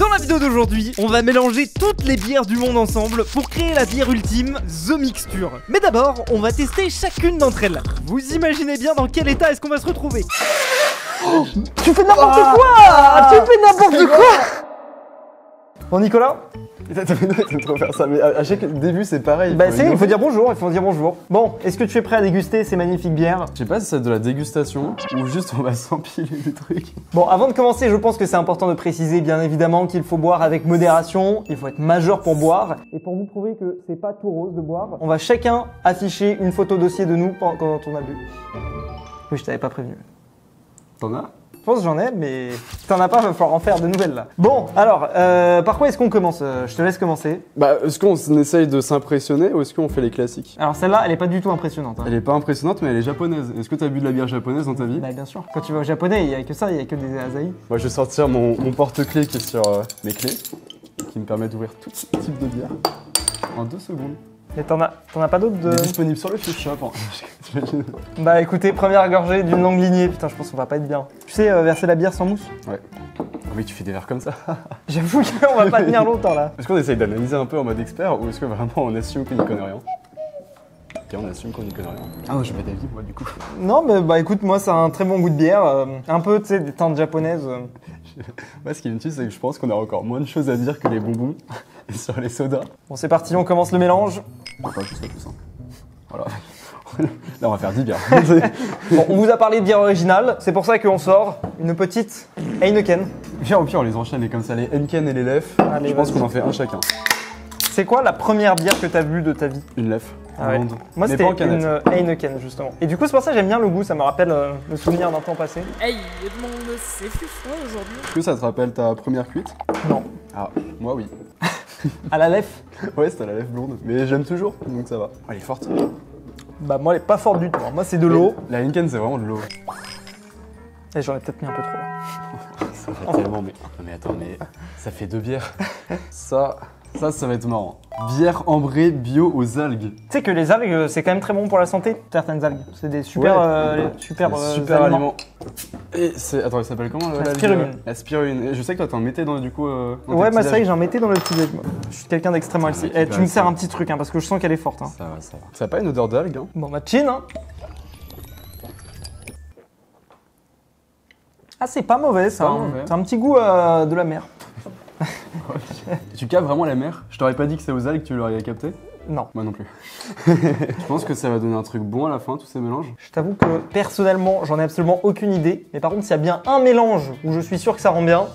Dans la vidéo d'aujourd'hui, on va mélanger toutes les bières du monde ensemble pour créer la bière ultime, The Mixture. Mais d'abord, on va tester chacune d'entre elles. Vous imaginez bien dans quel état est-ce qu'on va se retrouver? Oh, tu fais n'importe quoi. Tu fais n'importe quoi. Bon Nicolas, T'as trop faire ça, mais à chaque début c'est pareil. Bah il faut dire bonjour, Bon, est-ce que tu es prêt à déguster ces magnifiques bières? Je sais pas si c'est de la dégustation ou juste on va s'empiler des trucs. Bon, avant de commencer, je pense que c'est important de préciser bien évidemment qu'il faut boire avec modération, il faut être majeur pour boire. Et pour vous prouver que c'est pas tout rose de boire, on va chacun afficher une photo dossier de nous quand on a bu. Oui, je t'avais pas prévenu. T'en as? Je pense que j'en ai, mais si t'en as pas, va falloir en faire de nouvelles là. Bon, alors, par quoi est-ce qu'on commence? Je te laisse commencer. Bah, est-ce qu'on essaye de s'impressionner ou est-ce qu'on fait les classiques? Alors celle-là, elle est pas du tout impressionnante. Hein. Elle est pas impressionnante, mais elle est japonaise. Est-ce que t'as bu de la bière japonaise dans ta vie? Bah bien sûr. Quand tu vas au japonais, il y a que ça, il y a que des Asahi. Moi, je vais sortir mon porte-clés qui est sur mes clés, qui me permet d'ouvrir tout type de bière en 2 secondes. Mais t'en as pas d'autres de... Il est disponible sur le fiche shop, hein. T'imagines? Bah écoutez, première gorgée d'une longue lignée. Putain, je pense qu'on va pas être bien. Tu sais verser la bière sans mousse? Ouais. Oui, tu fais des verres comme ça. J'avoue qu'on va pas tenir longtemps là. Est-ce qu'on essaye d'analyser un peu en mode expert ou est-ce que vraiment on assume qu'on n'y connaît rien? Ok, on assume qu'on n'y connaît rien. Ah ouais, je vais d'avis moi du coup. Non mais bah écoute, moi ça a un très bon goût de bière. Un peu, tu sais, des teintes japonaises. Moi, ce qui me tue, c'est que je pense qu'on a encore moins de choses à dire que les bonbons et sur les sodas. Bon, c'est parti, on commence le mélange. Enfin, juste ça, tout ça. Voilà. Là, on va faire 10 bières. Bon, on vous a parlé de bière originale, c'est pour ça qu'on sort une petite Heineken. Viens, au pire, on les enchaîne et comme ça, les Henken et les Lef. Allez, je pense vas-y. qu'on en fait un chacun. C'est quoi la première bière que t'as bu de ta vie? Une Lef. Ah ouais. Blonde. Moi Mais c'était pas en canette. une Heineken justement. Et du coup c'est pour ça que j'aime bien le goût, ça me rappelle le souvenir d'un temps passé. Hey, Edmond, c'est fou aujourd'hui. Est-ce que ça te rappelle ta première cuite? Non. Ah, moi oui. À la lef? Ouais, c'était la Lef blonde. Mais j'aime toujours, donc ça va. Elle est forte. Bah moi elle est pas forte du tout, hein. Moi c'est de l'eau. La Henken, c'est vraiment de l'eau. Et j'en ai peut-être mis un peu trop là. Ça va tellement, mais... Non mais attends, mais ça fait 2 bières. Ça va être marrant. Bière ambrée bio aux algues. Tu sais que les algues c'est quand même très bon pour la santé, certaines algues. C'est des super, Ouais. super, Super aliments. aliment. Et c'est... Attends, elle s'appelle comment La spiruline. La spiruline. Et je sais que toi t'en mettais dans du coup... dans tes Ouais, petits bah c'est vrai que âges. j'en mettais dans le petit déj, moi. Je suis quelqu'un d'extrêmement healthy. Ah, Eh, tu me sers un petit truc hein, parce que je sens qu'elle est forte. Hein. Ça va, ça va. Ça a pas une odeur d'algue, hein? Bon bah chin hein. Ah c'est pas mauvais ça, Pas hein. mauvais. C'est un petit goût de la mer. Tu captes vraiment la mer? Je t'aurais pas dit que c'est aux algues que tu l'aurais capté? Non. Moi non plus. Je pense que ça va donner un truc bon à la fin, tous ces mélanges. Je t'avoue que personnellement j'en ai absolument aucune idée. Mais par contre s'il y a bien un mélange où je suis sûr que ça rend bien.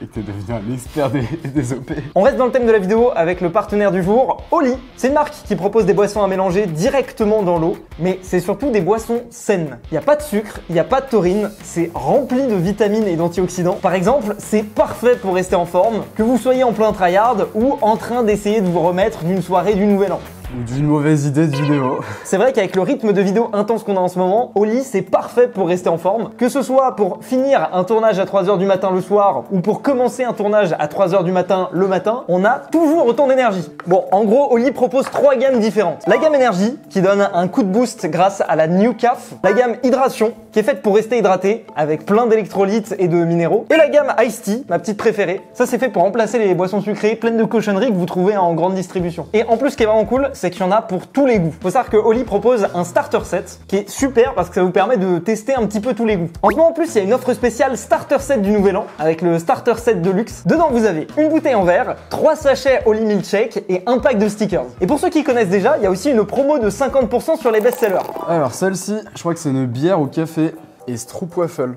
Et que t'es devenu un expert des OP. On reste dans le thème de la vidéo avec le partenaire du jour, Oli. C'est une marque qui propose des boissons à mélanger directement dans l'eau, mais c'est surtout des boissons saines. Il n'y a pas de sucre, il n'y a pas de taurine, c'est rempli de vitamines et d'antioxydants. Par exemple, c'est parfait pour rester en forme, que vous soyez en plein tryhard ou en train d'essayer de vous remettre d'une soirée du Nouvel An. Ou d'une mauvaise idée de vidéo. C'est vrai qu'avec le rythme de vidéo intense qu'on a en ce moment, Oli c'est parfait pour rester en forme. Que ce soit pour finir un tournage à 3h du matin le soir ou pour commencer un tournage à 3h du matin le matin, on a toujours autant d'énergie. Bon, en gros, Oli propose 3 gammes différentes. La gamme énergie qui donne un coup de boost grâce à la New Caf. La gamme hydration qui est faite pour rester hydraté avec plein d'électrolytes et de minéraux. Et la gamme Iced Tea, ma petite préférée. Ça c'est fait pour remplacer les boissons sucrées pleines de cochonneries que vous trouvez en grande distribution. Et en plus ce qui est vraiment cool, c'est qu'il y en a pour tous les goûts. Faut savoir que Oli propose un starter set qui est super parce que ça vous permet de tester un petit peu tous les goûts. En ce moment en plus, il y a une offre spéciale starter set du Nouvel An avec le starter set deluxe. Dedans vous avez une bouteille en verre, 3 sachets Oli Milkshake et un pack de stickers. Et pour ceux qui connaissent déjà, il y a aussi une promo de 50% sur les best-sellers. Alors celle-ci, je crois que c'est une bière au café et stroopwafel.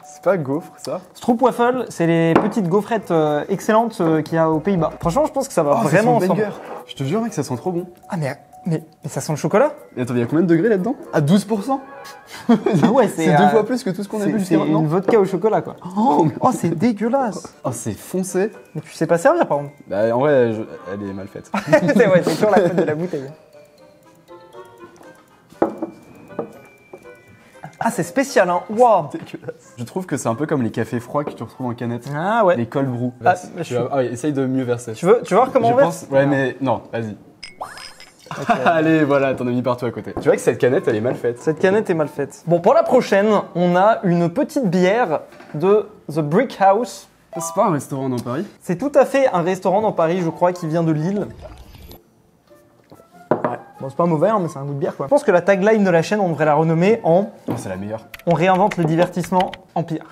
C'est pas gaufre ça? Stroopwafel, c'est les petites gaufrettes excellentes qu'il y a aux Pays-Bas. Franchement, je pense que ça va vraiment ça sent ensemble. banger. Je te jure mec, ça sent trop bon. Ah mais ça sent le chocolat? Et attends, il y a combien de degrés là-dedans? À 12%. Ah ouais, C'est 2 fois plus que tout ce qu'on a vu C'est jusqu'à maintenant. une vodka au chocolat quoi. Oh, c'est dégueulasse. Oh, c'est foncé. Mais tu sais pas servir par contre. Bah en vrai, elle est mal faite. C'est ouais, c'est toujours la faute de la bouteille. Ah c'est spécial hein. Waouh. Dégueulasse. Je trouve que c'est un peu comme les cafés froids que tu retrouves en canette. Ah ouais. Les cold brew. Ah, Ouais, essaye de mieux verser. Tu veux voir comment Je on verse? pense. Ouais, mais non, vas-y. Allez, voilà, t'en as mis partout à côté. Tu vois que cette canette, elle est mal faite. Cette canette est mal faite. Bon, pour la prochaine, on a une petite bière de The Brick House. C'est pas un restaurant dans Paris? C'est tout à fait un restaurant dans Paris, je crois, qui vient de Lille. Ouais. Bon, c'est pas mauvais, hein, mais c'est un goût de bière, quoi. Je pense que la tagline de la chaîne, on devrait la renommer en Oh, c'est la meilleure. « On réinvente le divertissement en pire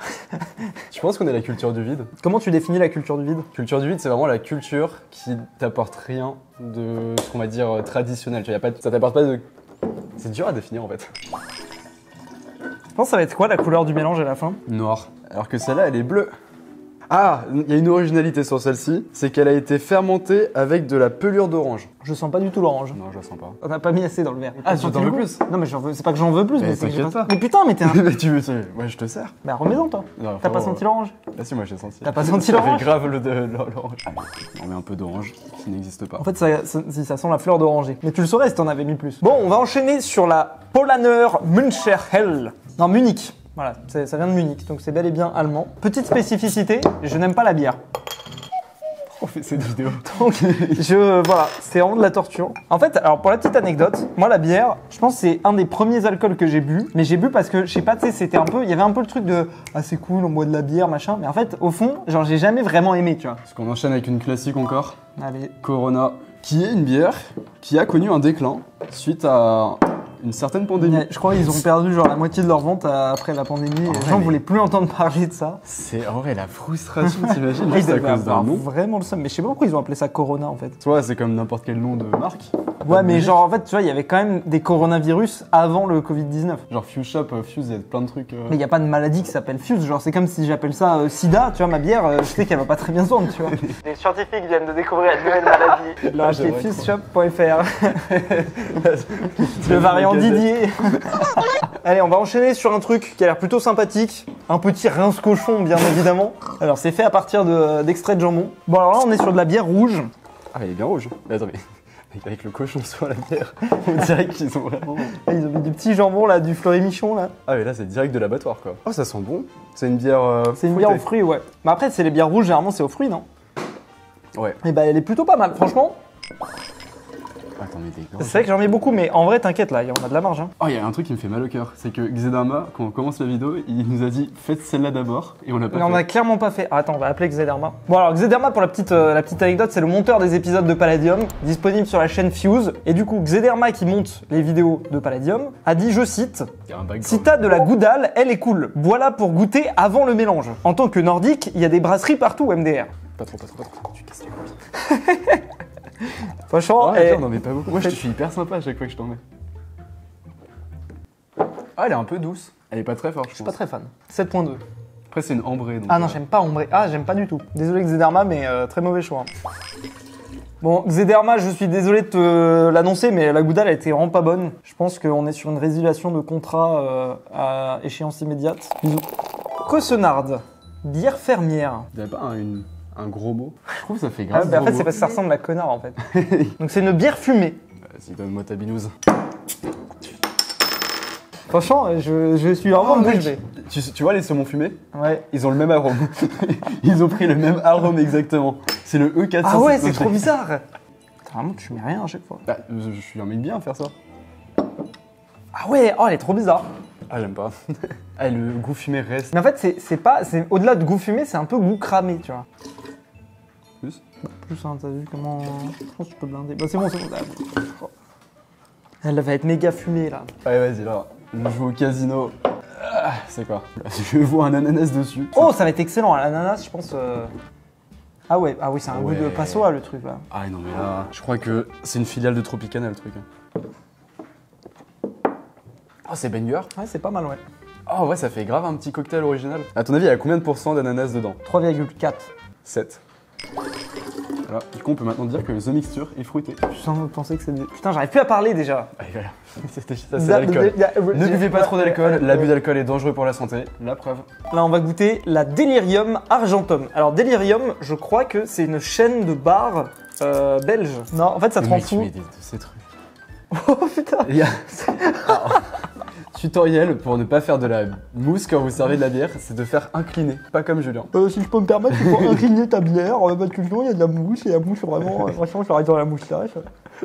Tu penses qu'on est la culture du vide? ». Comment tu définis la culture du vide? Culture du vide, c'est vraiment la culture qui t'apporte rien de ce qu'on va dire traditionnel. Tu vois, ça t'apporte pas de... C'est dur à définir en fait. Je pense que ça va être quoi la couleur du mélange à la fin? Noir. Alors que celle-là, elle est bleue. Ah, il y a une originalité sur celle-ci, c'est qu'elle a été fermentée avec de la pelure d'orange. Je sens pas du tout l'orange. Non, je la sens pas. On n'a pas mis assez dans le verre. Ah, tu Senti t'en le veux goût. plus? Non, mais c'est pas que j'en veux plus, Mais mais c'est que j'ai t'inquiète pas. Mais putain, mais t'es un... Mais tu veux, ouais, je te sers. Bah remets-en toi. Non, T'as pas vraiment, senti l'orange? Ah si, moi j'ai senti. T'as pas senti Ça fait l'orange? grave l'orange. Allez, on met un peu d'orange qui n'existe pas. En fait, si ça sent la fleur d'oranger. Mais tu le saurais si t'en avais mis plus. Bon, on va enchaîner sur la Polaner Müncher Hell. Non, Munich. Voilà, ça vient de Munich, donc c'est bel et bien allemand. Petite spécificité, je n'aime pas la bière. On fait cette vidéo. Donc, voilà, c'est vraiment de la torture. En fait, alors pour la petite anecdote, moi la bière, je pense que c'est un des premiers alcools que j'ai bu. Mais j'ai bu parce que, je sais pas, tu sais, c'était un peu, il y avait un peu le truc de, ah c'est cool, on boit de la bière, machin. Mais en fait, au fond, genre j'ai jamais vraiment aimé, tu vois. Parce qu'on enchaîne avec une classique encore. Allez. Corona, qui est une bière qui a connu un déclin suite à une certaine pandémie. Je crois qu'ils ont perdu genre la moitié de leur vente après la pandémie. Et les gens voulaient plus entendre parler de ça. C'est en vrai la frustration, t'imagines? Ils Juste à devaient cause d'un avoir nom. vraiment le seum. Mais je sais pas pourquoi ils ont appelé ça Corona en fait. Tu vois, c'est comme n'importe quel nom de marque. Ouais, mais genre en fait, tu vois, il y avait quand même des coronavirus avant le Covid-19. Genre Fuse Shop, Fuse, il y a plein de trucs. Mais il n'y a pas de maladie qui s'appelle Fuse. Genre, c'est comme si j'appelle ça Sida. Tu vois, ma bière, je sais qu'elle va pas très bien se vendre, tu vois. Les scientifiques viennent de découvrir une nouvelle maladie. Ils l'ont acheté fuseshop.fr. Le variant Didier. Allez, on va enchaîner sur un truc qui a l'air plutôt sympathique. Un petit rince-cochon, bien évidemment. Alors, c'est fait à partir d'extrait de jambon. Bon, alors là, on est sur de la bière rouge. Ah, elle est bien rouge. Mais attends, mais avec le cochon sur la bière, on dirait qu'ils ont vraiment. Ah, ils ont mis du petit jambon, là, du Fleury-Michon, là. Ah, mais là, c'est direct de l'abattoir, quoi. Oh, ça sent bon. C'est une bière. C'est une bière aux fruits, ouais. Mais après, c'est les bières rouges, généralement, c'est aux fruits, non? Ouais. Et bah, elle est plutôt pas mal, franchement. Attends, mais t'es C'est vrai que j'en mets beaucoup, mais en vrai, t'inquiète, là, on a de la marge. Hein. Oh, il y a un truc qui me fait mal au cœur. C'est que Xedarma, quand on commence la vidéo, il nous a dit faites celle-là d'abord. Et on l'a pas Mais on fait. a clairement pas fait. Ah, attends, on va appeler Xederma. Bon, alors Xederma, pour la petite anecdote, c'est le monteur des épisodes de Palladium, disponible sur la chaîne Fuse. Et du coup, Xederma, qui monte les vidéos de Palladium, a dit, je cite, Il y a un background. si t'as de la goudale, elle est cool. Voilà pour goûter avant le mélange. En tant que nordique, il y a des brasseries partout, MDR. Pas trop. Tu casses les couilles. Franchement, Oh, attends, on en met pas beaucoup. Moi, je suis hyper sympa à chaque fois que je t'en mets. Ah, elle est un peu douce. Elle est pas très forte, je je suis pense. pas très fan. 7.2. Après, c'est une ambrée. Donc, Ah non, j'aime pas ombré. Ah, j'aime pas du tout. Désolé Xederma, mais très mauvais choix. Hein. Bon, Xederma, je suis désolé de te l'annoncer, mais la goudale a été vraiment pas bonne. Je pense qu'on est sur une résiliation de contrat à échéance immédiate. Bisous. Cossenard, bière fermière. Il y a pas un gros mot. Je trouve que ça fait Ah, grave. bah, en fait, gros c'est mot. parce que ça ressemble à connard en fait. Donc c'est une bière fumée. Vas-y, donne-moi ta binouse. Franchement, je suis vraiment bouche bée. Tu vois les saumons fumés? Ouais. Ils ont le même arôme. Ils ont pris le même arôme exactement. C'est le E400. Ah ouais, c'est trop bizarre. Vraiment, tu mets rien à chaque fois. Bah, je suis un mec bien à faire ça. Ah ouais, oh, elle est trop bizarre. Ah, j'aime pas. Ah, le goût fumé reste. Mais en fait, c'est au-delà de goût fumé, c'est un peu goût cramé, tu vois. Plus. Plus, hein, t'as vu comment. Je pense que tu peux blinder. Bah, c'est bon. Ah, elle va être méga fumée là. Allez, vas-y, là. On joue au casino. Ah, c'est quoi? Je vois un ananas dessus. Oh, ça va être excellent. À l'ananas, je pense. Ah ouais, ah oui, c'est un goût de Ouais. passoa le truc là. Ah non, mais là, je crois que c'est une filiale de Tropicana le truc. Oh, c'est banger. Ouais, c'est pas mal, ouais. Oh, ouais, ça fait grave un petit cocktail original. À ton avis, il y a combien de pourcents d'ananas dedans? 3,4. 7. Voilà, du coup, on peut maintenant dire que The Mixture est fruitée. Je sens penser que c'est du. Putain, j'arrive plus à parler déjà. Allez, voilà. C'était ça, c'est l'alcool. Ne buvez pas trop d'alcool, l'abus d'alcool est dangereux pour la santé. La preuve. Là, on va goûter la Delirium Argentum. Alors, Delirium, je crois que c'est une chaîne de bars belge. Non, en fait, ça te rend Le mec, fou. tu mets de ces trucs. Oh putain. Il y a... Tutoriel pour ne pas faire de la mousse quand vous servez de la bière, c'est de faire incliner, pas comme Julien. Si je peux me permettre, il faut incliner ta bière, parce que sinon il y a de la mousse, et la mousse vraiment, franchement, je l'arrête dans la moustache.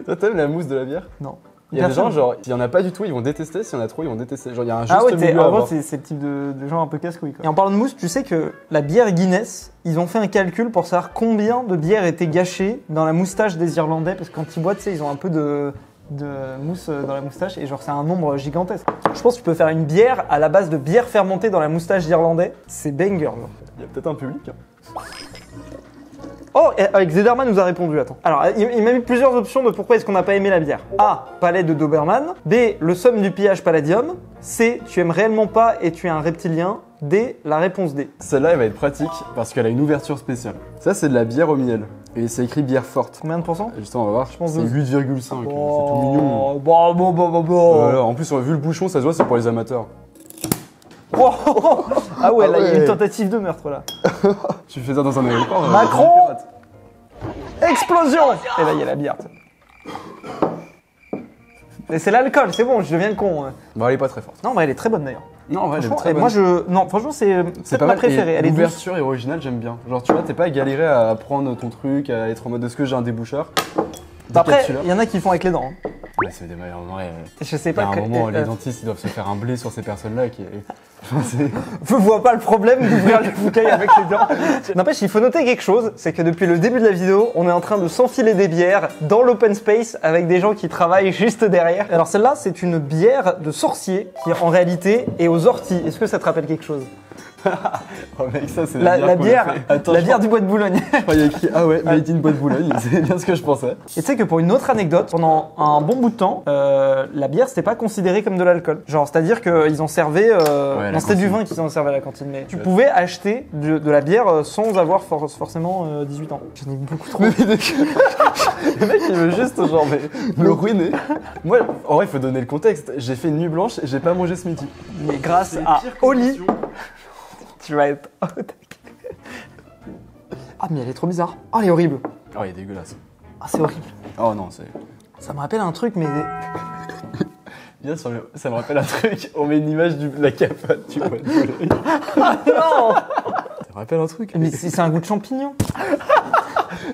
Toi, t'aimes la mousse de la bière? Non. Il y a des gens, genre, s'il y en a pas du tout, ils vont détester, s'il y en a trop, ils vont détester. Genre, il y a un juste Ah ouais, milieu à en gros, avoir. c'est le type de gens un peu casse-couilles. Et en parlant de mousse, tu sais que la bière Guinness, ils ont fait un calcul pour savoir combien de bières étaient gâchées dans la moustache des Irlandais, parce que quand ils boivent, tu sais, ils ont un peu de mousse dans la moustache, et genre c'est un nombre gigantesque. Je pense que tu peux faire une bière à la base de bière fermentée dans la moustache d'Irlandais, c'est banger. Genre. Il y a peut-être un public. Hein. Oh, avec Zederman nous a répondu, attends. Alors, il m'a mis plusieurs options de pourquoi est-ce qu'on n'a pas aimé la bière. A, palais de Doberman. B, le somme du pillage palladium. C, tu aimes réellement pas et tu es un reptilien. D, la réponse D. Celle-là, elle va être pratique parce qu'elle a une ouverture spéciale. Ça, c'est de la bière au miel. Et c'est écrit bière forte. Combien de pourcents? Justement, on va voir. Je pense c'est 8,5. C'est tout mignon. Bon. En plus, vu le bouchon, ça se voit, c'est pour les amateurs. Oh, ah ouais, là, il y a ouais. une tentative de meurtre, là. Tu fais ça dans un aéroport. Macron Explosion. Et là, il y a la bière. Et c'est l'alcool, c'est bon, je deviens con. Bon, elle est pas très forte. Non, mais elle est très bonne, d'ailleurs. Non, en vrai, elle est Franchement, très bonne. Non, franchement, c'est peut-être pas ma mal. préférée. Et Elle est douce. l'ouverture est originale, j'aime bien. Genre, tu vois, t'es pas à galérer à prendre ton truc, à être en mode est-ce que j'ai un déboucheur. Après, il y en a qui font avec les dents. Hein. Ouais, c'est des meilleurs. En vrai, Je sais il y a pas un moment, les dentistes, ils doivent se faire un blé sur ces personnes-là qui est. Je vois pas le problème d'ouvrir les bouteilles avec les dents. N'empêche, il faut noter quelque chose, c'est que depuis le début de la vidéo, on est en train de s'enfiler des bières dans l'open space avec des gens qui travaillent juste derrière. Alors celle-là, c'est une bière de sorcier qui en réalité est aux orties. Est-ce que ça te rappelle quelque chose? Oh mec, ça c'est La bière, qu'on a fait. Attends, la bière du bois de Boulogne. Je croyais écrit ah ouais, made in Bois de Boulogne, c'est bien ce que je pensais. Et tu sais que pour une autre anecdote, pendant un bon bout de temps, la bière c'était pas considéré comme de l'alcool. Genre, c'est-à-dire qu'ils en servaient. Non, c'était du vin qu'ils en servaient à la cantine, mais tu pouvais acheter de la bière sans avoir forcément 18 ans. J'en ai beaucoup trop. Le mec il veut juste genre me ruiner. Moi, en vrai, il faut donner le contexte. J'ai fait une nuit blanche et j'ai pas mangé ce midi. Mais grâce à Oli, tu vas être. Ah, mais elle est trop bizarre. Oh, elle est horrible. Oh, il est dégueulasse. Ah, c'est horrible. Oh non, c'est. Ça me rappelle un truc, mais. Bien sûr, ça me rappelle un truc. On met une image de la capote du Bois de Boulogne. Non. Ça me rappelle un truc. Mais c'est un goût de champignon.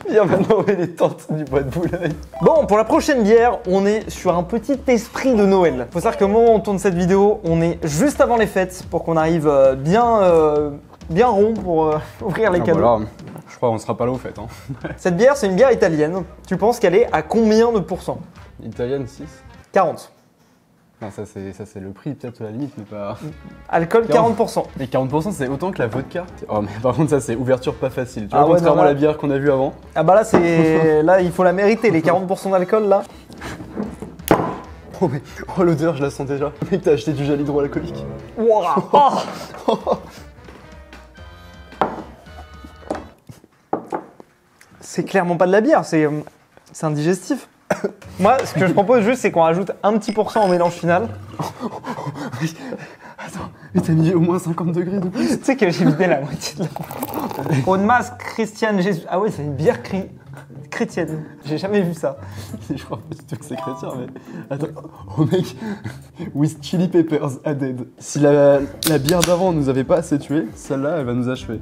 Viens maintenant, on met les tentes du Bois de Boulogne. Bon, pour la prochaine bière, on est sur un petit esprit de Noël. Faut savoir que au moment où on tourne cette vidéo, on est juste avant les fêtes pour qu'on arrive bien rond pour ouvrir les cadeaux. Voilà. Je crois qu'on sera pas là au fait. Hein. Cette bière, c'est une bière italienne. Tu penses qu'elle est à combien de pourcents? Italienne 6. 40. Non, ça c'est le prix peut-être à la limite, mais pas. Alcool 40%. Mais 40% c'est autant que la vodka. Oh mais par contre ça c'est ouverture pas facile. Tu Ah vois, ouais, contrairement non, à là- la bière qu'on a vue avant. Ah bah là, c'est là, il faut la mériter, les 40% d'alcool là. Oh mais oh l'odeur je la sens déjà. Mec t'as acheté du gel hydroalcoolique. Wouah. Oh. C'est clairement pas de la bière, c'est un digestif. Moi, ce que je propose juste, c'est qu'on rajoute un petit pourcent au mélange final. Attends, mais t'as mis au moins 50 degrés de plus. Tu sais que j'ai vidé la moitié de la... Aude Mas, Christiane Jésus. Ah ouais, c'est une bière chrétienne. J'ai jamais vu ça. Je crois pas du tout que c'est chrétien mais. Attends, oh mec, with chili peppers added. Si la bière d'avant nous avait pas assez tué, celle-là elle va nous achever.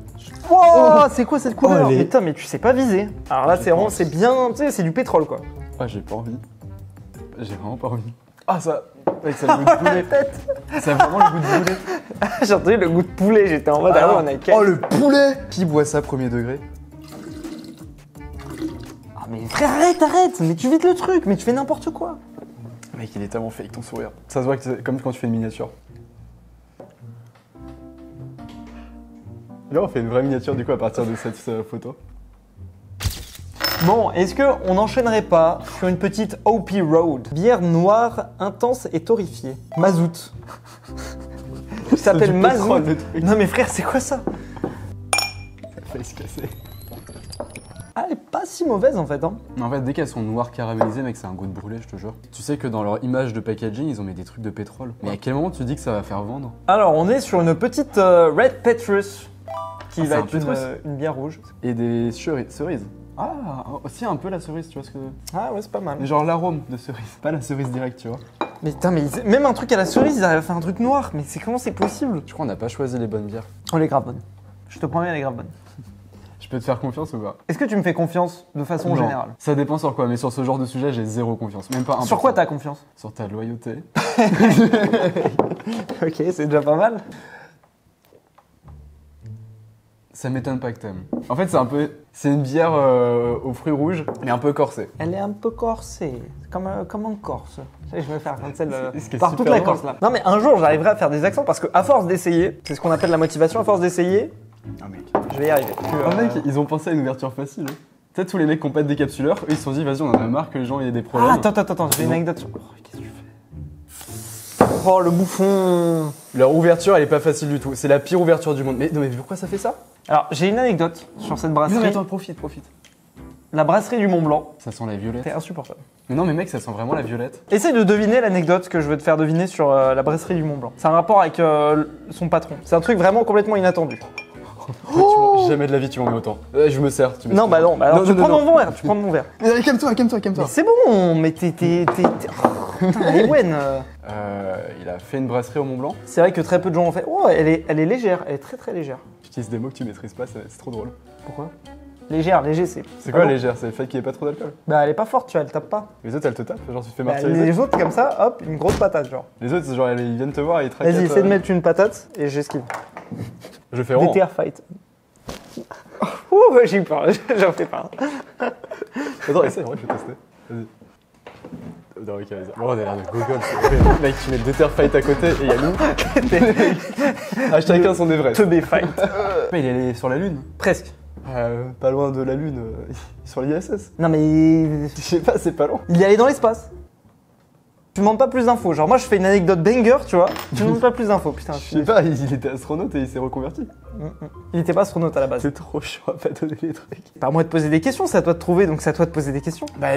Wow, c'est quoi cette couleur? elle est- Putain, mais tu sais pas viser. Alors là, J'ai c'est pas vraiment, envie. c'est bien, tu sais, c'est du pétrole quoi. Ah j'ai pas envie. J'ai vraiment pas envie. Ah ça. Mec, ça a le goût de poulet. Ça a vraiment le goût de poulet. J'ai entendu le goût de poulet, j'étais en mode, ah ouais, on a quel... Oh le poulet. Qui boit ça premier degré? Ah mais frère, arrête, mais tu vides le truc, mais tu fais n'importe quoi. Mec, il est tellement fake ton sourire. Ça se voit que c'est comme quand tu fais une miniature. Là, on fait une vraie miniature du coup à partir de cette photo. Bon, est-ce qu'on n'enchaînerait pas sur une petite OP Road? Bière noire, intense et torréfiée. Mazout. Ça s'appelle du Mazout. pétrole, le truc. Non mais frère, c'est quoi ça? Ça fait se casser. Ah, elle est pas si mauvaise en fait. Hein. En fait, dès qu'elles sont noires caramélisées, mec, c'est un goût de brûlé, je te jure. Tu sais que dans leur image de packaging, ils ont mis des trucs de pétrole. Mais à quel moment tu dis que ça va faire vendre? Alors, on est sur une petite Red Petrus qui Ah, va c'est un être Petrus. une bière rouge. Et des cerises. Ah, aussi un peu la cerise, tu vois ce que. Ah ouais, c'est pas mal. Mais genre l'arôme de cerise, pas la cerise directe, tu vois. Mais putain, mais même un truc à la cerise, ils arrivent à faire un truc noir. Mais comment c'est possible? Je crois qu'on n'a pas choisi les bonnes bières. Oh, elle est grave bonne. Je te promets, elle est grave bonne. Je peux te faire confiance ou pas? Est-ce que tu me fais confiance de façon Non. générale? Ça dépend sur quoi, mais sur ce genre de sujet, j'ai zéro confiance. Même pas 1%. Sur quoi t'as confiance? Sur ta loyauté. Ok, c'est déjà pas mal. Ça m'étonne pas que t'aimes. En fait, c'est une bière aux fruits rouges, mais un peu corsée. Elle est un peu corsée, comme en Corse. Je vais faire comme celle Ce qui est par super toute la drôle. Corse là. Non mais un jour j'arriverai à faire des accents parce que à force d'essayer, c'est ce qu'on appelle la motivation, à force d'essayer, Ah mec. je vais y arriver. Oh mec, ils ont pensé à une ouverture facile. Hein. Tu sais, tous les mecs qui ont pas de décapsuleur, eux ils se sont dit, vas-y, on en a marre que les gens aient des problèmes. Ah attends, j'ai une anecdote sur... Oh, qu'est-ce que tu fais? Oh le bouffon. Leur ouverture, elle est pas facile du tout. C'est la pire ouverture du monde. Mais non, mais pourquoi ça fait ça? Alors j'ai une anecdote sur cette brasserie. Non, mais attends, profite. La brasserie du Mont Blanc, Ça sent la violette. c'est insupportable. Mais non, mais mec, ça sent vraiment la violette. Essaye de deviner l'anecdote que je veux te faire deviner sur la brasserie du Mont Blanc. C'est un rapport avec son patron. C'est un truc vraiment complètement inattendu. Jamais de la vie tu m'en mets autant. Je me sers. Tu Non, bah non, bah alors tu prends mon verre, tu prends mon verre. Mais calme-toi. Mais c'est bon, mais t'es... Oh, putain, Ewen, Il a fait une brasserie au Mont Blanc. c'est vrai que très peu de gens ont fait. Oh, elle est légère, elle est très très légère. Tu utilises des mots que tu maîtrises pas, c'est trop drôle. Pourquoi? Légère, léger, c'est... C'est quoi Ah bon légère? C'est le fait qu'il n'y ait pas trop d'alcool. Bah elle est pas forte, tu vois, elle tape pas. Les autres, elles te tapent, genre tu te fais Bah, martyriser. les autres comme ça, hop, une grosse patate genre. Les autres, c'est genre, ils viennent te voir et ils te raquettent. Vas-y, essaie de mettre une patate et j'esquive. Je fais rond. DTR fight. Ouh, j'ai eu peur, j'en fais pas. Attends, essaye, ouais, je vais tester. Vas-y. Non, ok, vas-y. Bon, on a l'air de gogol. Mec, tu mets Deter Fight à côté et il y a nous. À chacun son Everest. Teubé fight. Mais il est allé sur la Lune. Presque. Pas loin de la Lune, sur l'ISS. Non mais... Je sais pas, c'est pas loin. Il est allé dans l'espace. Tu demandes pas plus d'infos. Genre moi je fais une anecdote banger, tu vois. Tu demandes pas plus d'infos, putain. Je sais pas, il était astronaute et il s'est reconverti. Il était pas astronaute à la base. C'est trop chiant à pas donner les trucs. C'est pas à moi de poser des questions, c'est à toi de trouver, donc c'est à toi de poser des questions. Bah,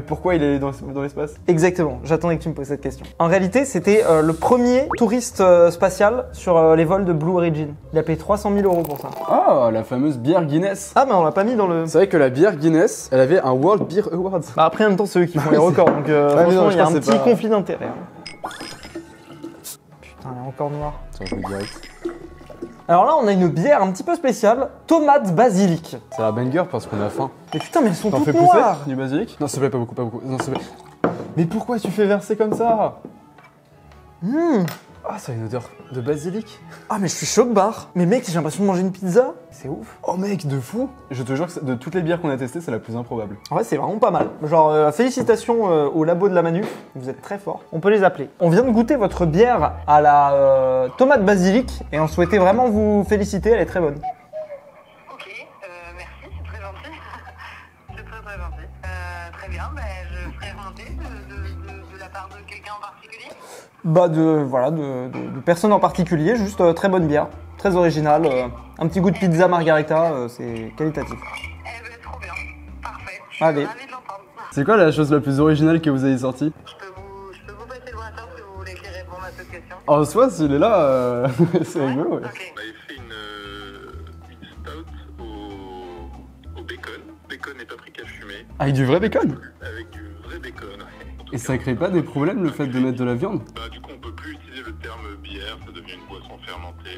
pourquoi il est allé dans l'espace? Exactement, j'attendais que tu me poses cette question. En réalité, c'était le premier touriste spatial sur les vols de Blue Origin. Il a payé 300 000 € pour ça. Ah, la fameuse bière Guinness. Ah mais on l'a pas mis dans le... C'est vrai que la bière Guinness, elle avait un World Beer Award. Bah après en même temps c'est eux qui font les records, donc mais franchement non, il je y a crois un que c'est petit pas- conflit d'intérêts. Putain, elle est encore noire. Tiens, je le direct. Alors là on a une bière un petit peu spéciale, tomate basilic. C'est la banger parce qu'on a faim. Mais putain mais elles sont T'en toutes fais pousser noires. du basilic? Non, s'il te plaît, pas beaucoup. Non, s'il te plaît. Mais pourquoi tu fais verser comme ça? Ah, ça a une odeur de basilic. Ah mais je suis choc barre. Mais mec j'ai l'impression de manger une pizza. C'est ouf. Oh mec, de fou. Je te jure que de toutes les bières qu'on a testées, c'est la plus improbable. En vrai c'est vraiment pas mal. Genre félicitations au labo de la Manuf, vous êtes très forts. On peut les appeler. On vient de goûter votre bière à la tomate basilic et on souhaitait vraiment vous féliciter, elle est très bonne. Ok, merci, c'est très gentil. C'est très très gentil. Très bien, ben, je ferai remonter de la part de quelqu'un en particulier. Bah de personnes en particulier, juste très bonne bière, très originale, un petit goût de pizza margarita, c'est qualitatif. Eh ben, trop bien. Parfait. Je suis Allez. ravie de l'entendre. C'est quoi la chose la plus originale que vous avez sortie? Je peux vous passer le brasseur si vous voulez qu'il réponde à cette question. En soi, s'il est là, c'est rigolo, ouais. Ok. On avait fait une stout au bacon, bacon et paprika fumé, Avec du vrai bacon? avec du vrai bacon. Et ça crée pas des problèmes le fait de mettre de la viande? Bah, du coup, on peut plus utiliser le terme bière, ça devient une boisson fermentée,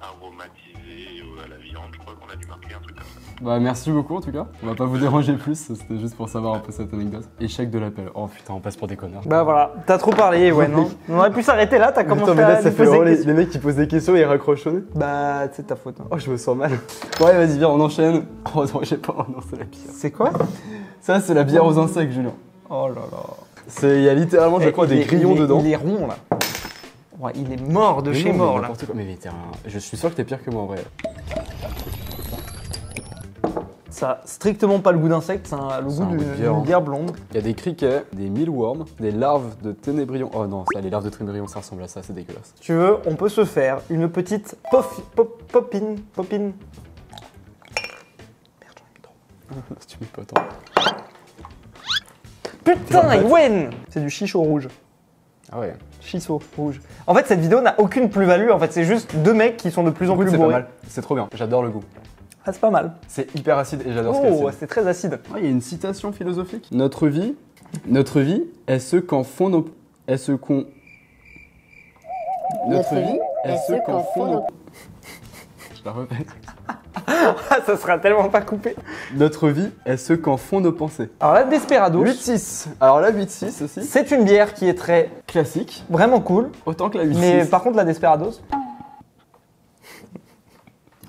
aromatisée à la viande. Je crois qu'on a dû marquer un truc comme ça. Bah merci beaucoup en tout cas. On va pas vous déranger plus, c'était juste pour savoir un peu cette anecdote. Échec de l'appel. Oh putain, on passe pour des connards. Bah voilà, t'as trop parlé, ouais non. On aurait pu s'arrêter là, t'as commencé Attends, mais là, à ça nous fait poser vraiment des les questions. mecs qui posent des questions et ils raccrochent au nez. Bah c'est ta faute. hein. Oh, je me sens mal. Ouais, vas-y, viens, on enchaîne. Oh non, j'ai pas c'est la bière. C'est quoi? Ça, c'est la bière aux insectes, Julien. Oh là là. Il y a littéralement, je crois, Il des est- grillons il est- dedans. Il est rond là. Ouais, il est mort de Mais chez non, mort mais là. n'importe quoi. Mais je suis sûr que t'es pire que moi en vrai. Ça a strictement pas le goût d'insecte, ça a le C'est goût un goût de d'une bière, hein. bière blonde. Il y a des criquets, des mealworms, des larves de ténébrions. Oh non, ça, les larves de ténébrions, ça ressemble à ça, c'est dégueulasse. Si tu veux, on peut se faire une petite popine. Merde, j'en ai mis trop. Si tu mets pas tant. Putain, Ewen! C'est du chicho rouge. Ah ouais. Chisso rouge. En fait, cette vidéo n'a aucune plus-value. En fait, c'est juste deux mecs qui sont de plus en Écoute, plus c'est pas bourrés. mal. C'est trop bien. J'adore le goût. Ah, c'est pas mal. C'est hyper acide et j'adore ce qu'il y a Oh, acide. c'est très acide. Ah, il y a une citation philosophique. Notre vie est ce qu'en font nos... est ce qu'on Notre vie est ce qu'en font nos... Je la répète. Ça sera tellement pas coupé. Notre vie est ce qu'en font nos pensées. Alors la Desperados, 8-6. Alors la 8-6 aussi. c'est une bière qui est très Classique. vraiment cool. Autant que la 8-6. Mais par contre, la Desperados.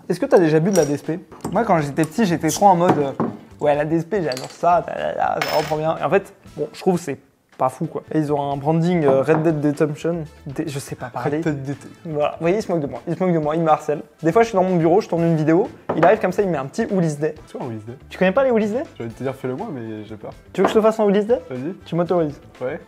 Est-ce que t'as déjà bu de la Desp? Moi, quand j'étais petit, j'étais trop en mode ouais, la Desp, j'adore ça, ça reprend bien. Et en fait, bon, je trouve que c'est pas fou quoi. Et ils ont un branding Red Dead Redemption. Je sais pas parler. Voilà. Vous voyez, il se moque de moi. Il me harcèle. Des fois, je suis dans mon bureau, je tourne une vidéo. Il arrive comme ça, il met un petit Woolies Day. Tu vois, un Willis Day. Tu connais pas les Woolies Day? J'ai envie de te dire fais-le moi, mais j'ai peur. Tu veux que je te fasse un Woolies Day? Vas-y. Tu m'autorises. Ouais.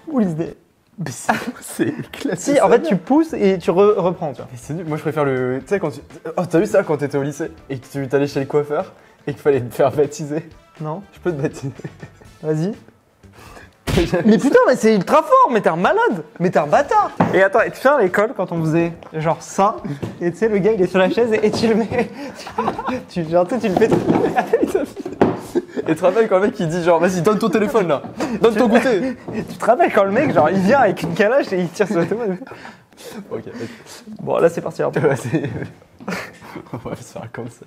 Woolies Day. Mais c'est classique. Si, en fait, tu pousses et tu reprends, tu vois. Et c'est nul. Moi, je préfère le. Tu sais, quand tu. Oh, t'as vu ça quand t'étais au lycée et que tu t'allais chez le coiffeur et qu'il fallait te faire baptiser? Non? Je peux te baptiser. Vas-y. Mais putain, mais c'est ultra fort, mais t'es un malade, mais t'es un bâtard. Et attends, et tu fais à l'école quand on faisait genre ça, et tu sais, le gars il est sur la chaise et tu le mets. Genre, tu sais, tu le fais. Et tu te rappelles quand le mec il dit genre vas-y donne ton téléphone là, donne ton goûter. Tu te rappelles quand le mec, genre, il vient avec une calache et il tire sur le téléphone. Ok. Bon, là c'est parti. Hein. Ouais, c'est. On va se faire comme ça.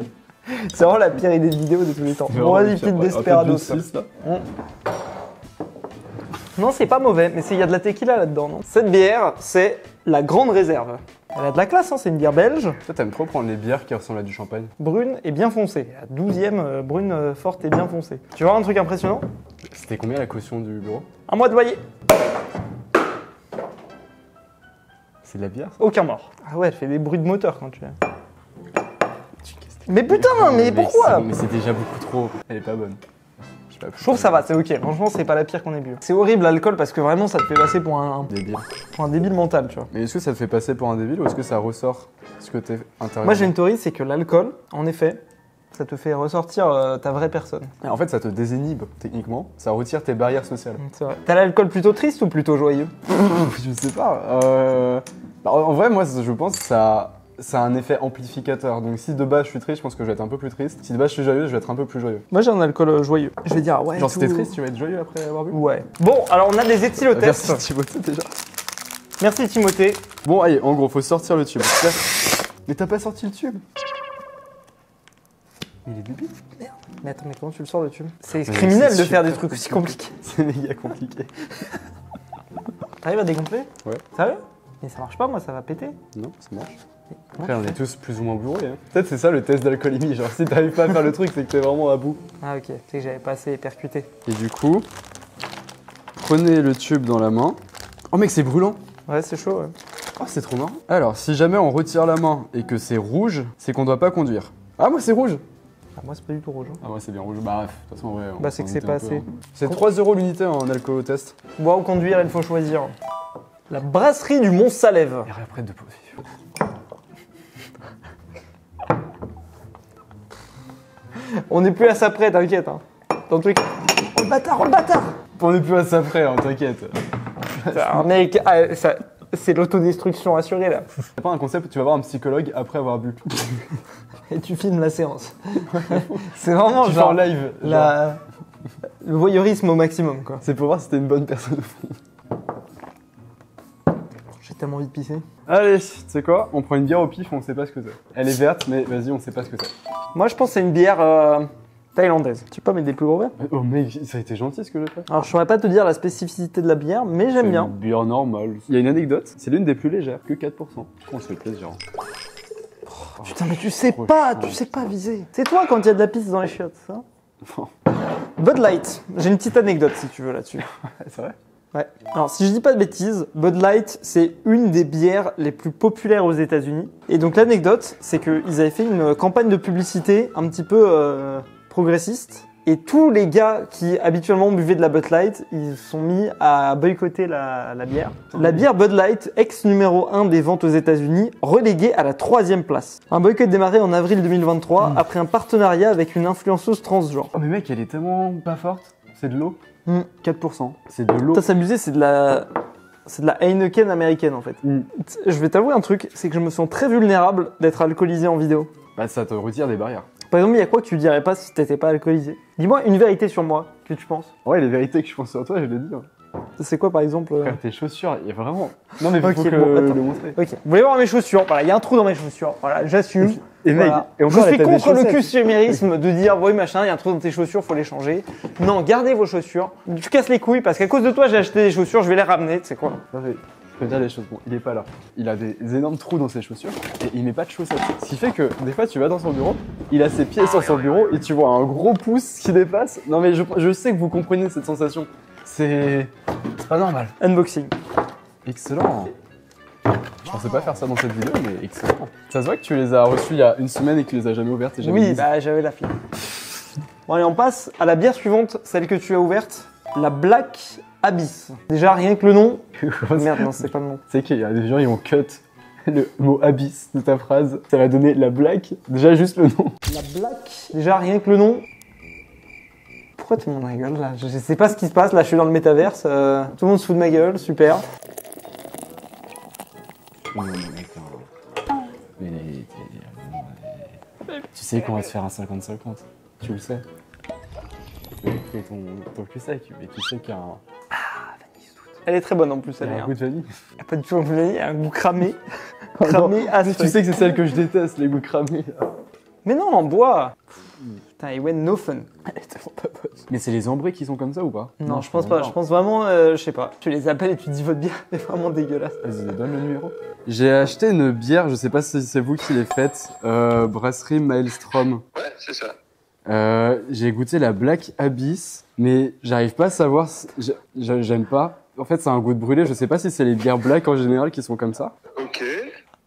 C'est vraiment la pire idée de vidéo de tous les temps. Bon, vas-y, petite Desperados. Là. Non, c'est pas mauvais, mais il y a de la tequila là-dedans, non? Cette bière, c'est la Grande Réserve. Elle a de la classe, hein, c'est une bière belge, Toi t'aimes trop prendre les bières qui ressemblent à du champagne. brune et bien foncée. La 12e brune forte et bien foncée. Tu vois un truc impressionnant? C'était combien la caution du bureau? Un mois de loyer. C'est de la bière ça? Aucun mort. Ah ouais, elle fait des bruits de moteur quand tu l'as. Mais putain, mais pourquoi? Mais c'est déjà beaucoup trop. Elle est pas bonne. Je trouve que ça va, c'est ok. Franchement, c'est pas la pire qu'on ait bu. C'est horrible l'alcool parce que vraiment ça te fait passer pour un débile mental, tu vois. Mais est-ce que ça te fait passer pour un débile ou est-ce que ça ressort ce côté intérieur? Moi j'ai une théorie, c'est que l'alcool, en effet, ça te fait ressortir ta vraie personne. Et en fait, ça te désinhibe techniquement. Ça retire tes barrières sociales. C'est vrai. T'as l'alcool plutôt triste ou plutôt joyeux? Je sais pas. Bah, en vrai, moi, je pense que ça a un effet amplificateur. Donc si de base je suis triste, je pense que je vais être un peu plus triste. Si de base je suis joyeux, je vais être un peu plus joyeux. Moi j'ai un alcool joyeux. Je vais dire ouais. Genre si t'es triste, tu vas être joyeux après avoir bu? Ouais. Bon, alors on a des éthylotests. Merci Timothée déjà. Merci Timothée. Bon, allez, en gros, faut sortir le tube. Mais t'as pas sorti le tube? Il est débile. Mais attends, mais comment tu le sors le tube? C'est Mais criminel c'est de faire des super trucs aussi compliqués. C'est méga compliqué. T'arrives à dégonfler? Ouais. Sérieux? Mais ça marche pas, moi ça va péter. Non, ça marche. Comment Après, tu on fais? est tous plus ou moins bourrés. Hein. Peut-être c'est ça le test d'alcoolémie. Genre, si t'arrives pas à faire le truc, c'est que t'es vraiment à bout. Ah ok, c'est que j'avais pas assez percuté. Et du coup, prenez le tube dans la main. Oh mec, c'est brûlant. Ouais, c'est chaud, ouais. Oh, c'est trop marrant. Alors, si jamais on retire la main et que c'est rouge, c'est qu'on doit pas conduire. Ah, moi c'est rouge. Ah, moi c'est pas du tout rouge. Hein. Ah, moi c'est bien rouge. Bah, bref, de toute façon, ouais. Bah, c'est que c'est pas assez. C'est 3 € l'unité en alcool test. Boire ou conduire, il faut choisir. La brasserie du Mont-Salève. Et après, de pause. On n'est plus à ça près, t'inquiète. Hein. Dans le truc. Oh le bâtard, oh le bâtard! On est plus à ça près, hein, t'inquiète. Un mec, c'est l'autodestruction assurée là. C'est pas un concept où tu vas voir un psychologue après avoir bu. Et tu filmes la séance. C'est vraiment Tu fais genre en live. le voyeurisme au maximum quoi. C'est pour voir si t'es une bonne personne ou pas. J'ai tellement envie de pisser. Allez, tu sais quoi? On prend une bière au pif, on sait pas ce que c'est. Elle est verte, mais vas-y, on sait pas ce que c'est. Moi je pense que c'est une bière thaïlandaise. Tu peux pas mettre des plus gros verres? Oh mec, ça a été gentil ce que j'ai fait. Alors je saurais pas te dire la spécificité de la bière, mais j'aime bien. Une bière normale. Il y a une anecdote, c'est l'une des plus légères, que 4%. On se fait plaisir. Putain mais tu sais trop pas, chaud. tu sais pas viser. C'est toi quand il y a de la pisse dans les chiottes, ça? Non. Bud Light. J'ai une petite anecdote si tu veux là-dessus. C'est vrai? Ouais. Alors, si je dis pas de bêtises, Bud Light, c'est une des bières les plus populaires aux États-Unis. Et donc, l'anecdote, c'est qu'ils avaient fait une campagne de publicité un petit peu progressiste. Et tous les gars qui habituellement buvaient de la Bud Light, ils se sont mis à boycotter la bière. La bière Bud Light, ex numéro 1 des ventes aux États-Unis, reléguée à la 3e place. Un boycott démarré en avril 2023 après un partenariat avec une influenceuse transgenre. Oh mais mec, elle est tellement pas forte. C'est de l'eau. 4%. C'est de l'eau. Putain, s'amuser, c'est de la Heineken américaine en fait. Je vais t'avouer un truc, c'est que je me sens très vulnérable d'être alcoolisé en vidéo. Bah ça te retire des barrières. Par exemple, il y a quoi que tu dirais pas si t'étais pas alcoolisé? Dis-moi une vérité sur moi que tu penses. Ouais, les vérités que je pense sur toi, je l'ai dit. Hein. C'est quoi par exemple Frère, tes chaussures, il y a vraiment. Non, mais faut Ok, que bon, le attends. montrer. Ok, vous voulez voir mes chaussures? Voilà, il y a un trou dans mes chaussures. Voilà, j'assume. Et mec, Voilà. et Je encore, suis t'as des contre le chaussettes. consumérisme de dire oui machin, il y a un trou dans tes chaussures, faut les changer. Non, gardez vos chaussures. Tu casses les couilles parce qu'à cause de toi j'ai acheté des chaussures, je vais les ramener, tu sais quoi. Non, mais je peux dire les choses. Bon, il est pas là. Il a des énormes trous dans ses chaussures et il met pas de chaussettes. Ce qui fait que des fois, tu vas dans son bureau, il a ses pieds sur son bureau et tu vois un gros pouce qui dépasse. Non, mais je sais que vous comprenez cette sensation. C'est pas normal. Unboxing. Excellent. Je pensais pas faire ça dans cette vidéo, mais excellent. Ça se voit que tu les as reçus il y a une semaine et que tu les as jamais ouvertes et jamais Oui, mises. bah j'avais la flemme. Bon allez, on passe à la bière suivante, celle que tu as ouverte, la Black Abyss. Déjà rien que le nom. Merde, non, c'est pas le nom. Tu sais qu'il y a des gens, ils vont cut le mot abyss de ta phrase. Ça va donner la black. Déjà, juste le nom. La Black. Déjà rien que le nom. Pourquoi tout le monde rigole là? Je sais pas ce qui se passe, là je suis dans le métaverse. Tout le monde se fout de ma gueule, super. Tu sais qu'on va se faire un 50-50. Tu le sais. Et ton cul sec, mais tu sais qu'il y a un, Elle est très bonne en plus, elle il y est. a un goût de vanille. Il y a pas du tout un goût de vanille, il y a un goût cramé. Cramé à Mais tu sais que c'est celle que je déteste, les goûts cramés. Mais non, en bois. Putain, Ewen, no fun. Elle est tellement pas bonne. Mais c'est les ambrés qui sont comme ça ou pas? Non, je pense pas. Je pense vraiment, je sais pas. Tu les appelles et tu dis votre bière est vraiment dégueulasse. Vas-y, donne le numéro. J'ai acheté une bière, je sais pas si c'est vous qui l'avez faite, brasserie Maelstrom. Ouais, c'est ça. J'ai goûté la Black Abyss, mais j'arrive pas à savoir, j'aime pas. En fait, c'est un goût de brûlé, je sais pas si c'est les bières black en général qui sont comme ça. Ok.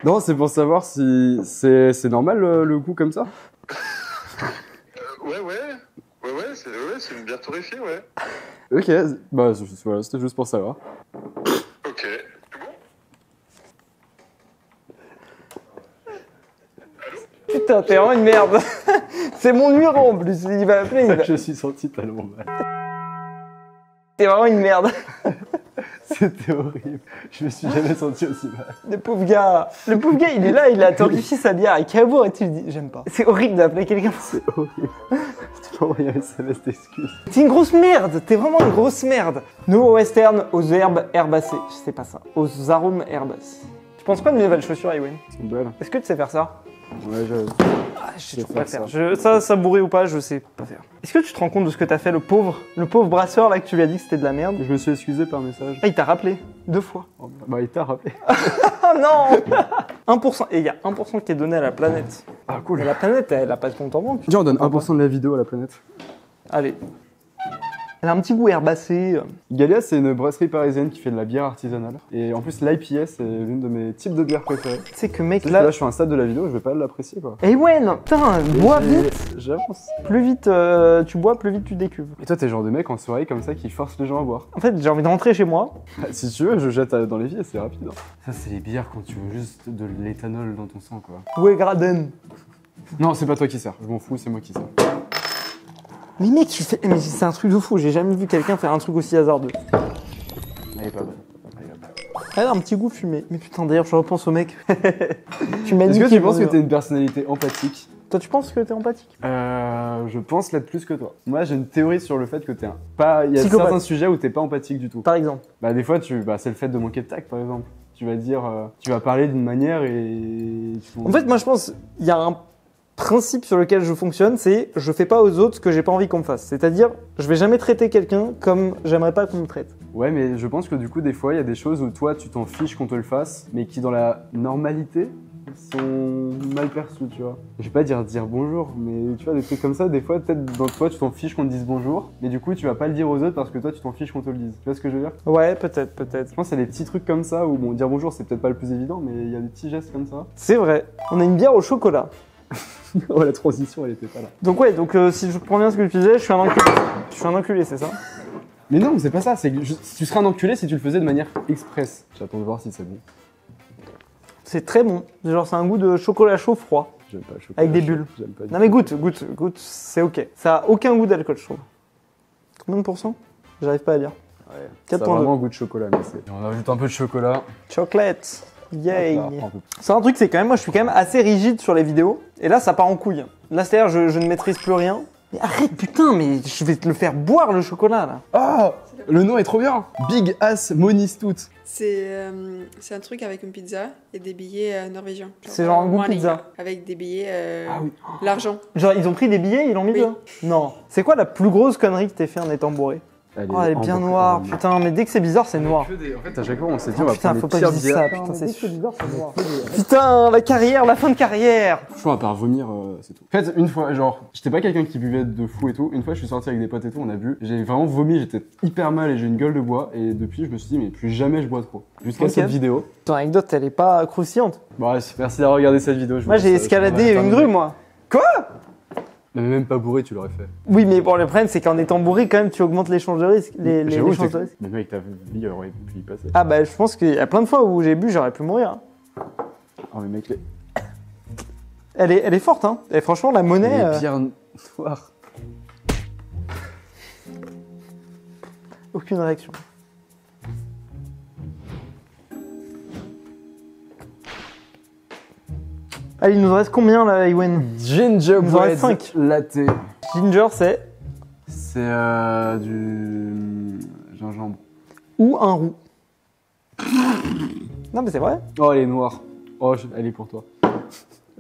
Non, c'est pour savoir si c'est normal le goût comme ça. Ouais, c'est une bière torréfiée, ouais. Ok, bah voilà, c'était juste pour savoir. Ok. Putain, t'es vraiment une merde. C'est mon numéro en plus. Il va appeler. Il va... Je suis senti tellement mal. T'es vraiment une merde. C'était horrible. Je me suis jamais senti aussi mal. Le pauvre gars. Le pauvre gars, il est là, il a torréfié sa bière avec Cabour et tu lui dis j'aime pas. C'est horrible d'appeler quelqu'un. C'est horrible. Tu peux envoyer un SMS d'excuses. T'es une grosse merde. T'es vraiment une grosse merde. Nouveau western aux herbes herbacées. Je sais pas ça. Aux arômes herbacés. Tu penses quoi de mes nouvelles chaussures, Ewen? C'est belle. Est-ce que tu sais faire ça? Ouais, Je sais Je toujours sais pas faire faire. Ça bourré ou pas, je sais pas faire. Est-ce que tu te rends compte de ce que t'as fait, le pauvre brasseur là que tu lui as dit que c'était de la merde? Je me suis excusé par message. Ah, il t'a rappelé 2 fois. Bah, il t'a rappelé. Oh non 1%. Et il y a 1% qui est donné à la planète. Ah, cool. Mais la planète, elle a pas de compte en banque. Tiens, on donne 1% de la vidéo à la planète. Allez. Elle a un petit goût herbacé. Galia, c'est une brasserie parisienne qui fait de la bière artisanale. Et en plus, l'IPA, c'est l'une de mes types de bières préférées. Tu sais que mec, Là, là... je suis à un stade de la vidéo, je vais pas l'apprécier, quoi. Eh ouais, non, putain, bois Et vite. J'avance. Plus vite tu bois, plus vite tu décuves. Et toi, t'es le genre de mec en soirée comme ça qui force les gens à boire. En fait, j'ai envie de rentrer chez moi. Si tu veux, je jette dans l'évier, c'est rapide. Hein. Ça, c'est les bières quand tu veux juste de l'éthanol dans ton sang, quoi. Ouais, Graden. Non, c'est pas toi qui sers. Je m'en fous, c'est moi qui sers. Mais mec, tu fais... Mais c'est un truc de fou, j'ai jamais vu quelqu'un faire un truc aussi hasardeux. Elle est pas bonne. Elle a un petit goût fumé. Mais putain, d'ailleurs, je repense au mec. Tu m'as Est-ce dit que qu'il tu penses que voulait- t'es une personnalité empathique? Toi, tu penses que t'es empathique? Je pense l'être plus que toi. Moi, j'ai une théorie sur le fait que t'es un... Pas... Il y a Psychopathe. certains sujets où t'es pas empathique du tout. Par exemple. Bah, des fois, c'est le fait de manquer de tact, par exemple. Tu vas dire... tu vas parler d'une manière et... En fait, moi, je pense il y a un principe sur lequel je fonctionne, c'est je fais pas aux autres ce que j'ai pas envie qu'on me fasse. C'est-à-dire, je vais jamais traiter quelqu'un comme j'aimerais pas qu'on me traite. Ouais, mais je pense que du coup, des fois, il y a des choses où toi, tu t'en fiches qu'on te le fasse, mais qui, dans la normalité, sont mal perçues, tu vois. Je vais pas dire bonjour, mais tu vois, des trucs comme ça, des fois, peut-être dans toi, tu t'en fiches qu'on te dise bonjour, mais du coup, tu vas pas le dire aux autres parce que toi, tu t'en fiches qu'on te le dise. Tu vois ce que je veux dire? Ouais, peut-être. Je pense qu'il y a des petits trucs comme ça où, bon, dire bonjour, c'est peut-être pas le plus évident, mais il y a des petits gestes comme ça. C'est vrai. On a une bière au chocolat. Oh, la transition, elle était pas là. Donc ouais, si je comprends bien ce que tu disais, je suis un enculé. Je suis un enculé, c'est ça? Mais non, c'est pas ça, c'est que tu serais un enculé si tu le faisais de manière express. J'attends de voir si c'est bon. C'est très bon. Genre, c'est un goût de chocolat chaud froid. J'aime pas le chocolat. Avec des bulles. J'aime pas du Non mais tout. goûte, c'est ok. Ça a aucun goût d'alcool, je trouve. Combien de pourcents? J'arrive pas à lire. Ouais, ça a 4.2. vraiment un goût de chocolat, mais c'est... Et on ajoute un peu de chocolat. Chocolate. Yay. Hop là, un peu. C'est un truc, c'est quand même, moi je suis quand même assez rigide sur les vidéos. Et là, ça part en couille. Là, c'est-à-dire, je ne maîtrise plus rien. Mais arrête, putain, mais je vais te le faire boire le chocolat là. Ah, le nom est trop bien. Big Ass Monistout. C'est un truc avec une pizza et des billets norvégiens. C'est genre un goût money, pizza. avec des billets, Ah oui. l'argent. Genre, ils ont pris des billets, ils l'ont mis Oui. dedans. Non. C'est quoi la plus grosse connerie que t'aies fait en étant bourré? Oh, elle est bien noire, putain, mais dès que c'est bizarre, c'est noir. En fait, à chaque fois, on s'est dit, Oh, on va putain, prendre faut les pas pires que je dise bières. ça, putain, c'est bizarre, c'est noir. Putain, la carrière, la fin de carrière. Franchement, à part vomir, c'est tout. En fait, une fois, genre, j'étais pas quelqu'un qui buvait de fou et tout. Une fois, je suis sorti avec des potes et tout, on a bu. J'ai vraiment vomi, j'étais hyper mal et j'ai une gueule de bois. Et depuis, je me suis dit, mais plus jamais je bois trop. Jusqu'à Ok. cette vidéo. Ton anecdote, elle est pas croustillante. Bon, ouais, merci d'avoir regardé cette vidéo. Moi, j'ai escaladé une grue, moi. Mais même pas bourré, tu l'aurais fait. Oui, mais bon, le problème, c'est qu'en étant bourré, quand même, tu augmentes l'échange de risque. Les J'avoue, chances de risque. mais mec, ta vie aurait pu y passer. Ah, bah, je pense qu'il y a plein de fois où j'ai bu, j'aurais pu mourir. Hein. Oh, mais mec, Elle est forte, hein. Et franchement, la monnaie. les pierres noires. Aucune réaction. Allez, il nous reste combien là, Ewen? Gingerbread Il nous en reste 5. latte. Ginger, c'est C'est du gingembre. ou un roux. Non, mais c'est vrai. Oh, elle est noire. Oh, elle est pour toi.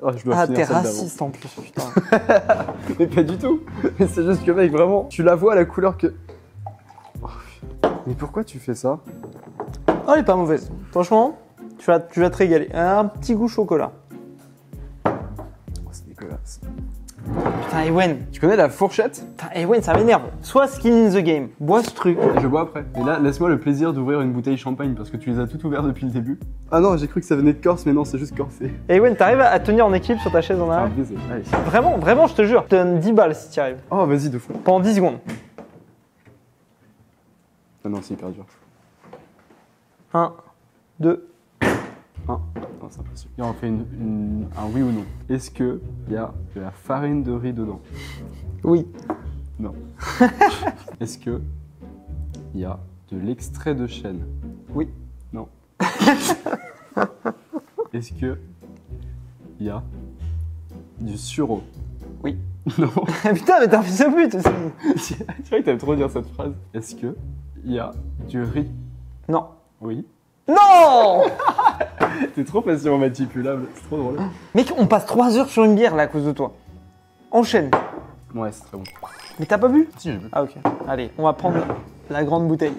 Oh, je dois Ah, finir t'es celle d'avant. raciste en plus, putain. Mais pas du tout. Mais c'est juste que mec, vraiment, tu la vois à la couleur que... Oh, mais pourquoi tu fais ça? Oh, elle est pas mauvaise. Franchement, tu vas te régaler. Un petit goût chocolat. Oh, c'est dégueulasse. Putain, Ewen. Tu connais la fourchette? Putain, Ewen, ça m'énerve. Sois skin in the game. Bois ce truc. Je bois après. Et là, laisse-moi le plaisir d'ouvrir une bouteille champagne parce que tu les as toutes ouvertes depuis le début. Ah non, j'ai cru que ça venait de Corse, mais non, c'est juste corsé. Ewen, t'arrives à tenir en équilibre sur ta chaise en Ah, arrière? baiser. Allez. Vraiment, vraiment, je te jure. Je te donne 10 balles si t'y arrives. Oh, vas-y, de fou. Pendant 10 secondes. Ah non, c'est hyper dur. 1, 2. Non, c'est impossible. Et on fait un oui ou non. Est-ce que il y a de la farine de riz dedans? Oui. Non. Est-ce que il y a de l'extrait de chêne? Oui. Non. Est-ce que il y a du sureau? Oui. Non. Putain, mais t'es un fils de pute aussi. C'est vrai que t'aimes trop dire cette phrase. Est-ce que il y a du riz? Non. Oui. Non. T'es trop facilement manipulable, c'est trop drôle. Mec, on passe 3 heures sur une bière là à cause de toi. Enchaîne. Ouais, c'est très bon. Mais t'as pas bu? Si, j'ai vu. Ah ok. Allez, on va prendre la grande bouteille.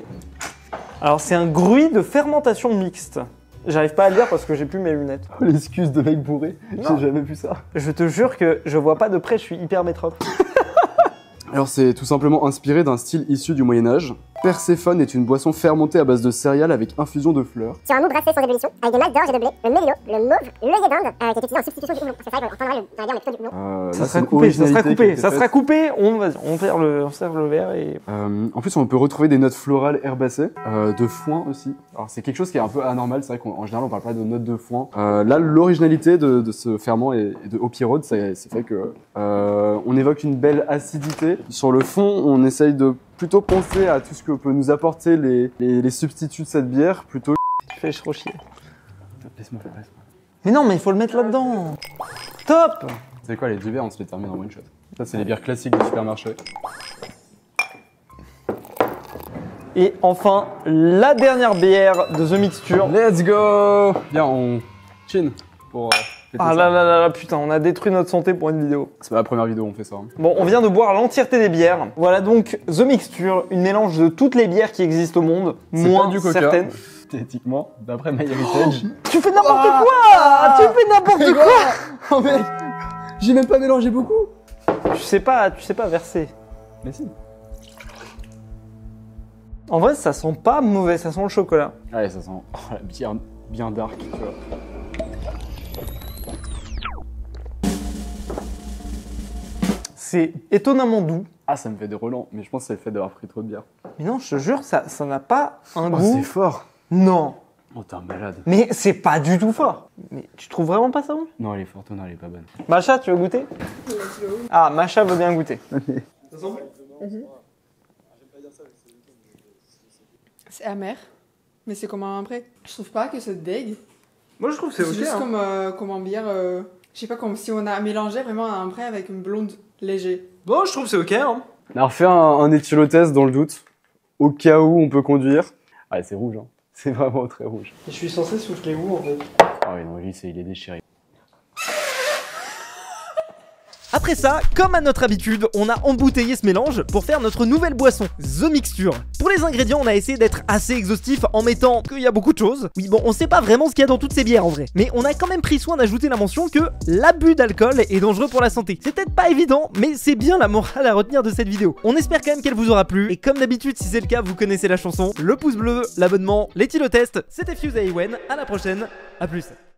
Alors c'est un gruy de fermentation mixte. J'arrive pas à le lire parce que j'ai plus mes lunettes. Oh, l'excuse de mec bourré, Non. j'ai jamais vu ça. Je te jure que je vois pas de près, je suis hyper métrope. Alors c'est tout simplement inspiré d'un style issu du Moyen-Âge. Perséphone est une boisson fermentée à base de céréales avec infusion de fleurs. Sur un mou brassé sans ébullition, avec des masses d'orge et de blé, le mélio, le mauve, l'œillet d'Inde, qui est utilisé en substitution du houblon. Parce que c'est vrai qu'on entendrait le mais plutôt du houblon. Ça sera coupé, ça sera coupé, ça sera coupé. On serre le verre et... En plus, on peut retrouver des notes florales herbacées, de foin aussi. Alors c'est quelque chose qui est un peu anormal, c'est vrai qu'en général on parle pas de notes de foin. Là, l'originalité de ce ferment et de Hoppy Road, c'est fait que on évoque une belle acidité. Sur le fond, on essaye de plutôt penser à tout ce que peut nous apporter les substituts de cette bière, plutôt... Tu fais trop chier. Laisse-moi faire. Mais non, mais il faut le mettre là-dedans. Top. C'est quoi, les 2 bières, on se les termine en one shot. Ça, c'est les bières classiques du supermarché. Et enfin, la dernière bière de The Mixture. Let's go! Bien, on chin pour fêter Ah ça. là là là là, putain, on a détruit notre santé pour une vidéo. C'est pas la première vidéo où on fait ça. Hein. Bon, on vient de boire l'entièreté des bières. Voilà donc The Mixture, une mélange de toutes les bières qui existent au monde, C'est moins pas du coca. certaines. Théoriquement, d'après My Heritage. Tu fais n'importe quoi. Tu fais n'importe quoi. Oh mec, j'ai même pas mélangé beaucoup. Tu sais pas verser. Mais si. En vrai, ça sent pas mauvais, ça sent le chocolat. Ouais, ça sent la bière bien dark, tu vois. C'est étonnamment doux. Ah, ça me fait des relents, mais je pense que c'est le fait d'avoir pris trop de bière. Mais non, je te jure, ça n'a pas un Oh, goût. c'est fort. Non. Oh, t'es un malade. Mais c'est pas du tout fort. Mais tu trouves vraiment pas ça bon? Non, elle est forte, non, elle est pas bonne. Macha, tu veux goûter? Ah, Macha veut bien goûter. C'est amer, mais c'est comme un vrai. Je trouve pas que c'est dégue. Moi, je trouve que C'est juste comme en bière, je sais pas, comme si on a mélangé vraiment un vrai avec une blonde Léger. Bon, je trouve c'est ok, hein. Alors fais un éthylotest dans le doute, au cas où on peut conduire. Ah c'est rouge, hein. C'est vraiment très rouge. Je suis censé souffler où en fait? Ah oui, non, lui il est déchiré. Après ça, comme à notre habitude, on a embouteillé ce mélange pour faire notre nouvelle boisson, The Mixture. Pour les ingrédients, on a essayé d'être assez exhaustif en mettant qu'il y a beaucoup de choses. Oui bon, on sait pas vraiment ce qu'il y a dans toutes ces bières en vrai. Mais on a quand même pris soin d'ajouter la mention que l'abus d'alcool est dangereux pour la santé. C'est peut-être pas évident, mais c'est bien la morale à retenir de cette vidéo. On espère quand même qu'elle vous aura plu. Et comme d'habitude, si c'est le cas, vous connaissez la chanson, le pouce bleu, l'abonnement, les test. C'était Fuse et Ewen, à la prochaine, à plus.